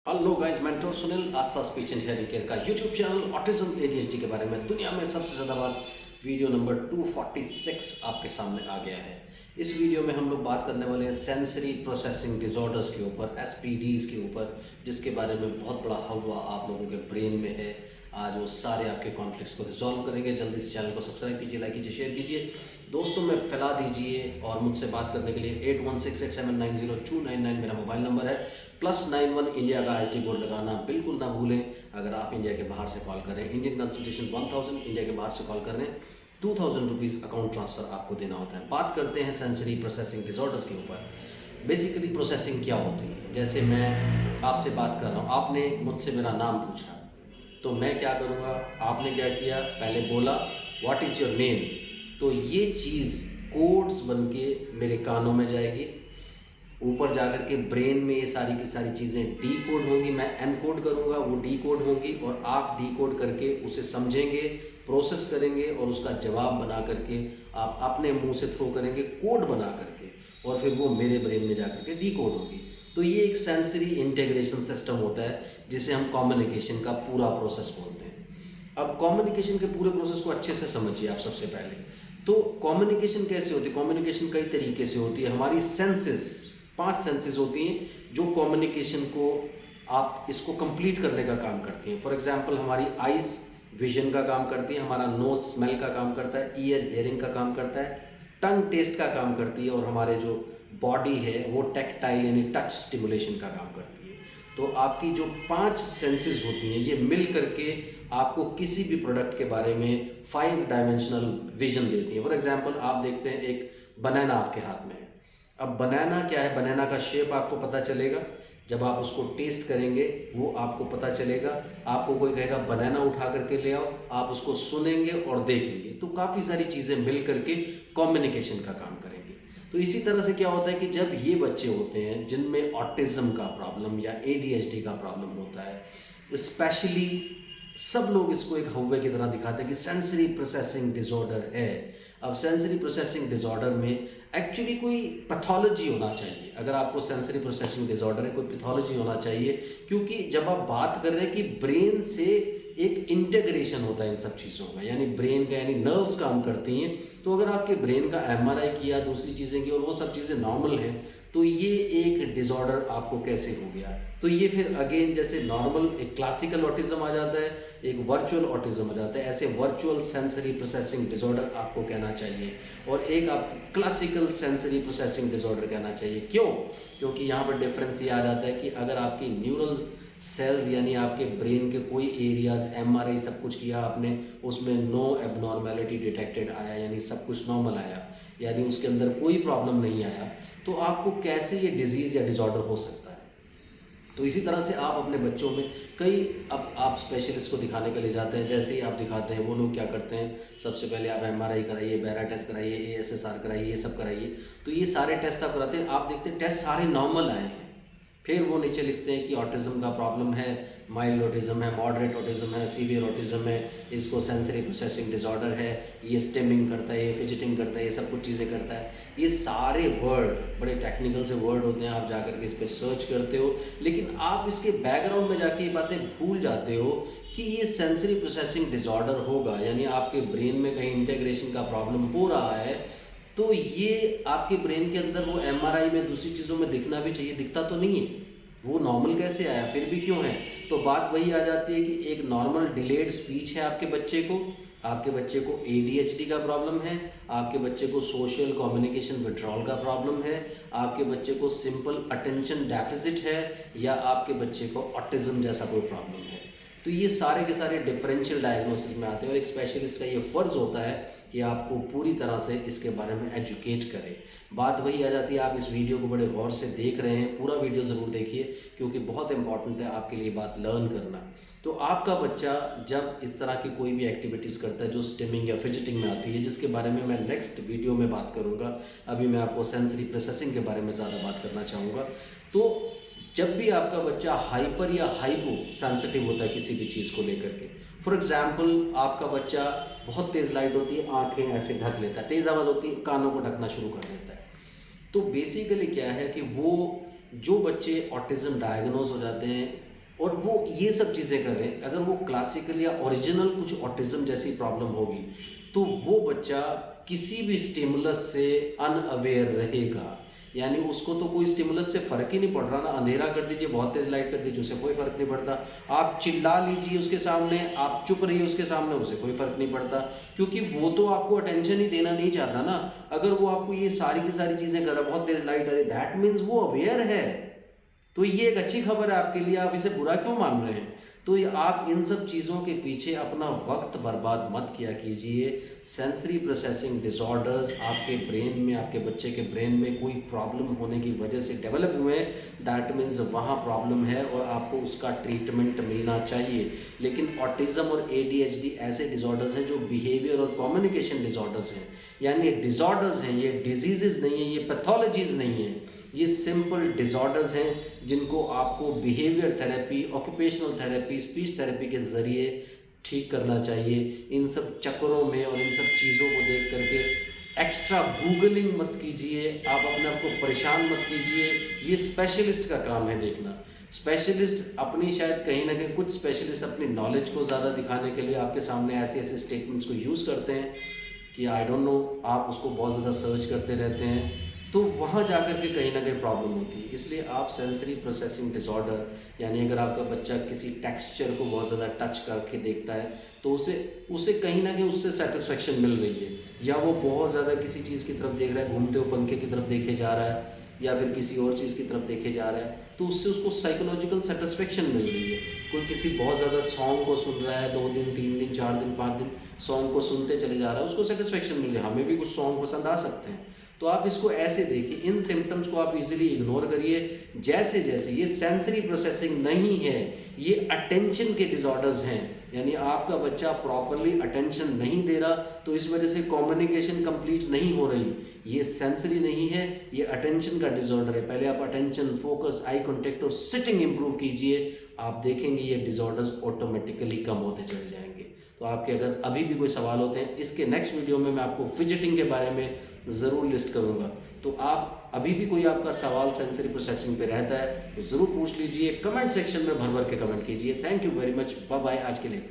Hello guys, mentor Sunil Aastha speech and hearing care का YouTube channel autism ADHD के बारे में दुनिया में सबसे ज़्यादा बार वीडियो नंबर 246 आपके सामने आ गया है। इस वीडियो में हम लोग बात करने वाले हैं सेंसरी प्रोसेसिंग डिसऑर्डर्स के ऊपर, एसपीडीज़ के ऊपर, जिसके बारे में बहुत बड़ा हवा आप लोगों के ब्रेन में है। आज वो सारे आपके कॉन्फ्लिक्ट्स को रिजॉल्व करेंगे। जल्दी से चैनल को सब्सक्राइब कीजिए, लाइक कीजिए, शेयर कीजिए, दोस्तों में फैला दीजिए। और मुझसे बात करने के लिए 8168790299 मेरा मोबाइल नंबर है। +91 इंडिया का एसडी कोड लगाना बिल्कुल ना भूलें। अगर आप इंडिया के बाहर से कॉल करें, इंडियन कंसल्टेशन 1000, इंडिया के बाहर से कॉल करें 2000 रुपीज़ अकाउंट ट्रांसफ़र आपको देना होता है। बात करते हैं सेंसरी प्रोसेसिंग डिसऑर्डर्स के ऊपर। बेसिकली प्रोसेसिंग क्या होती है? जैसे मैं आपसे बात कर रहा हूँ, आपने मुझसे मेरा नाम पूछा, तो मैं क्या करूँगा, आपने क्या किया, पहले बोला व्हाट इज़ योर नेम, तो ये चीज़ कोड्स बन के मेरे कानों में जाएगी, ऊपर जाकर के ब्रेन में ये सारी की सारी चीज़ें डी कोड होंगी, मैं एनकोड करूँगा, वो डी कोड होंगी, और आप डी कोड करके उसे समझेंगे, प्रोसेस करेंगे, और उसका जवाब बना करके आप अपने मुंह से थ्रो करेंगे कोड बना करके, और फिर वो मेरे ब्रेन में जा करके डी कोड होगी। तो ये एक सेंसरी इंटीग्रेशन सिस्टम होता है जिसे हम कम्युनिकेशन का पूरा प्रोसेस बोलते हैं। अब कम्युनिकेशन के पूरे प्रोसेस को अच्छे से समझिए आप। सबसे पहले तो कम्युनिकेशन कैसे होती है? कम्युनिकेशन कई तरीके से होती है। हमारी सेंसेस, 5 सेंसेस होती हैं जो कम्युनिकेशन को, आप इसको कंप्लीट करने का काम करती हैं। फॉर एग्जांपल हमारी आइज़ विजन का काम करती है, हमारा नोज स्मेल का काम करता है, ईयर हियरिंग का काम करता है, टंग टेस्ट का काम करती है, और हमारे जो बॉडी है वो टैक्टाइल यानी टच स्टिमुलेशन का काम करती है। तो आपकी जो 5 सेंसेस होती हैं ये मिल करके आपको किसी भी प्रोडक्ट के बारे में 5 डायमेंशनल विजन देती हैं। फॉर एग्जांपल आप देखते हैं एक बनाना आपके हाथ में है। अब बनाना क्या है? बनाना का शेप आपको पता चलेगा जब आप उसको टेस्ट करेंगे, वो आपको पता चलेगा। आपको कोई कहेगा बनाना उठा करके ले आओ, आप उसको सुनेंगे और देखेंगे, तो काफ़ी सारी चीज़ें मिल करके कम्युनिकेशन का काम करेंगे। तो इसी तरह से क्या होता है कि जब ये बच्चे होते हैं जिनमें ऑटिज्म का प्रॉब्लम या एडीएचडी का प्रॉब्लम होता है, स्पेशली सब लोग इसको एक हव्वे की तरह दिखाते हैं कि सेंसरी प्रोसेसिंग डिसऑर्डर है। अब सेंसरी प्रोसेसिंग डिसऑर्डर में एक्चुअली कोई पैथोलॉजी होना चाहिए। अगर आपको सेंसरी प्रोसेसिंग डिसऑर्डर है, कोई पैथोलॉजी होना चाहिए, क्योंकि जब आप बात कर रहे हैं कि ब्रेन से एक इंटीग्रेशन होता है इन सब चीज़ों का, यानी ब्रेन का, यानी नर्व्स काम करती हैं। तो अगर आपके ब्रेन का एमआरआई किया, दूसरी चीज़ें की, और वो सब चीज़ें नॉर्मल हैं, तो ये एक डिसऑर्डर आपको कैसे हो गया? तो ये फिर अगेन जैसे नॉर्मल एक क्लासिकल ऑटिज्म आ जाता है, एक वर्चुअल ऑटिज्म आ जाता है, ऐसे वर्चुअल सेंसरी प्रोसेसिंग डिसऑर्डर आपको कहना चाहिए, और एक आप क्लासिकल सेंसरी प्रोसेसिंग डिसऑर्डर कहना चाहिए। क्यों? क्योंकि यहाँ पर डिफरेंस ये आ जाता है कि अगर आपकी न्यूरल सेल्स यानी आपके ब्रेन के कोई एरियाज एमआरआई सब कुछ किया आपने, उसमें नो एबनॉर्मेलिटी डिटेक्टेड आया, यानी सब कुछ नॉर्मल आया, यानी उसके अंदर कोई प्रॉब्लम नहीं आया, तो आपको कैसे ये डिजीज़ या डिसऑर्डर हो सकता है? तो इसी तरह से आप अपने बच्चों में कई, अब आप स्पेशलिस्ट को दिखाने के लिए जाते हैं, जैसे ही आप दिखाते हैं वो लोग क्या करते हैं, सबसे पहले आप एमआरआई कराइए, बैरा टेस्ट कराइए, एएसएसआर कराइए, ये सब कराइए। तो ये सारे टेस्ट आप कराते हैं, आप देखते हैं टेस्ट सारे नॉर्मल आए हैं, फिर वो नीचे लिखते हैं कि ऑटिज्म का प्रॉब्लम है, माइल्ड ऑटिज्म है, मॉडरेट ऑटिज्म है, सीवियर ऑटिज्म है, इसको सेंसरी प्रोसेसिंग डिसऑर्डर है, ये स्टिमिंग करता है, ये फिजिटिंग करता है, ये सब कुछ चीज़ें करता है। ये सारे वर्ड बड़े टेक्निकल से वर्ड होते हैं, आप जाकर के इस पर सर्च करते हो, लेकिन आप इसके बैकग्राउंड में जाके ये बातें भूल जाते हो कि ये सेंसरी प्रोसेसिंग डिसऑर्डर होगा, यानी आपके ब्रेन में कहीं इंटीग्रेशन का प्रॉब्लम हो रहा है। तो ये आपके ब्रेन के अंदर वो एमआरआई में, दूसरी चीज़ों में दिखना भी चाहिए, दिखता तो नहीं है, वो नॉर्मल कैसे आया, फिर भी क्यों है? तो बात वही आ जाती है कि एक नॉर्मल डिलेड स्पीच है आपके बच्चे को, आपके बच्चे को एडीएचडी का प्रॉब्लम है, आपके बच्चे को सोशल कम्युनिकेशन विड्रॉल का प्रॉब्लम है, आपके बच्चे को सिंपल अटेंशन डेफिसिट है, या आपके बच्चे को ऑटिज्म जैसा कोई प्रॉब्लम है। तो ये सारे के सारे डिफरेंशियल डायग्नोसिस में आते हैं, और एक स्पेशलिस्ट का ये फ़र्ज़ होता है कि आपको पूरी तरह से इसके बारे में एजुकेट करें। बात वही आ जाती है, आप इस वीडियो को बड़े गौर से देख रहे हैं, पूरा वीडियो ज़रूर देखिए, क्योंकि बहुत इंपॉर्टेंट है आपके लिए बात लर्न करना। तो आपका बच्चा जब इस तरह की कोई भी एक्टिविटीज़ करता है जो स्टिमिंग या फिजिटिंग में आती है, जिसके बारे में मैं नेक्स्ट वीडियो में बात करूँगा, अभी मैं आपको सेंसरी प्रोसेसिंग के बारे में ज़्यादा बात करना चाहूँगा। तो जब भी आपका बच्चा हाइपर या हाइपो सेंसिटिव होता है किसी भी चीज़ को लेकर के, फॉर एग्जांपल आपका बच्चा बहुत तेज़ लाइट होती है, आंखें ऐसे ढक लेता है, तेज़ आवाज़ होती है, कानों को ढकना शुरू कर देता है। तो बेसिकली क्या है कि वो जो बच्चे ऑटिज्म डायग्नोज हो जाते हैं, और वो ये सब चीज़ें कर रहे हैं, अगर वो क्लासिकल या ओरिजिनल कुछ ऑटिज़म जैसी प्रॉब्लम होगी तो वो बच्चा किसी भी स्टिमुलस से अनअवेयर रहेगा। यानी उसको तो कोई स्टिमुलस से फ़र्क ही नहीं पड़ रहा ना, अंधेरा कर दीजिए, बहुत तेज़ लाइट कर दीजिए, उसे कोई फ़र्क नहीं पड़ता। आप चिल्ला लीजिए उसके सामने, आप चुप रहिए उसके सामने, उसे कोई फ़र्क नहीं पड़ता, क्योंकि वो तो आपको अटेंशन ही देना नहीं चाहता ना। अगर वो आपको ये सारी की सारी चीज़ें कर रहा है, बहुत तेज़ लाइट आ रही, दैट मीन्स वो अवेयर है। तो ये एक अच्छी खबर है आपके लिए, आप इसे बुरा क्यों मान रहे हैं? तो आप इन सब चीज़ों के पीछे अपना वक्त बर्बाद मत किया कीजिए। सेंसरी प्रोसेसिंग डिसऑर्डर्स आपके ब्रेन में, आपके बच्चे के ब्रेन में कोई प्रॉब्लम होने की वजह से डेवलप हुए, दैट मीन्स वहाँ प्रॉब्लम है और आपको उसका ट्रीटमेंट मिलना चाहिए। लेकिन ऑटिज़म और ADHD ऐसे डिसऑर्डर्स हैं जो बिहेवियर और कम्युनिकेशन डिसऑर्डर्स हैं, यानी ये डिसऑर्डर्स हैं, ये डिजीज़ नहीं है, ये पैथोलॉजीज़ नहीं है, ये सिंपल डिसऑर्डर्स हैं जिनको आपको behaviour therapy, occupational therapy, speech therapy के ज़रिए ठीक करना चाहिए। इन सब चक्करों में और इन सब चीज़ों को देख करके एक्स्ट्रा गूगलिंग मत कीजिए, आप अपने आप को परेशान मत कीजिए। ये स्पेशलिस्ट का काम है देखना। स्पेशलिस्ट अपनी शायद कहीं ना कहीं, कुछ स्पेशलिस्ट अपनी नॉलेज को ज़्यादा दिखाने के लिए आपके सामने ऐसे ऐसे स्टेटमेंट्स को यूज़ करते हैं कि आई डोंट नो, आप उसको बहुत ज़्यादा सर्च करते रहते हैं, तो वहाँ जाकर के कहीं ना कहीं प्रॉब्लम होती है। इसलिए आप सेंसरी प्रोसेसिंग डिसऑर्डर, यानी अगर आपका बच्चा किसी टेक्सचर को बहुत ज़्यादा टच करके देखता है तो उसे उसे कहीं ना कहीं उससे सेटिस्फेक्शन मिल रही है, या वो बहुत ज़्यादा किसी चीज़ की तरफ देख रहा है, घूमते हुए पंखे की तरफ देखे जा रहा है, या फिर किसी और चीज़ की तरफ देखे जा रहा है, तो उससे उसको साइकोलॉजिकल सेटिस्फेक्शन मिल रही है। कोई किसी बहुत ज़्यादा सॉन्ग को सुन रहा है, 2 दिन 3 दिन 4 दिन 5 दिन सॉन्ग को सुनते चले जा रहा है, उसको सेटिस्फेक्शन मिल रही है। हमें भी कुछ सॉन्ग पसंद आ सकते हैं, तो आप इसको ऐसे देखिए, इन सिम्टम्स को आप इजीली इग्नोर करिए। जैसे जैसे ये सेंसरी प्रोसेसिंग नहीं है, ये अटेंशन के डिसऑर्डर्स हैं, यानी आपका बच्चा प्रॉपरली अटेंशन नहीं दे रहा, तो इस वजह से कम्युनिकेशन कंप्लीट नहीं हो रही। ये सेंसरी नहीं है, ये अटेंशन का डिसऑर्डर है। पहले आप अटेंशन, फोकस, आई कॉन्टेक्ट और सिटिंग इंप्रूव कीजिए, आप देखेंगे ये डिसऑर्डर्स ऑटोमेटिकली कम होते चले जाएंगे। तो आपके अगर अभी भी कोई सवाल होते हैं, इसके नेक्स्ट वीडियो में मैं आपको फिजिटिंग के बारे में ज़रूर लिस्ट करूँगा। तो आप अभी भी कोई आपका सवाल सेंसरी प्रोसेसिंग पे रहता है तो ज़रूर पूछ लीजिए, कमेंट सेक्शन में भर भर के कमेंट कीजिए। Thank you very much, bye bye आज के लिए।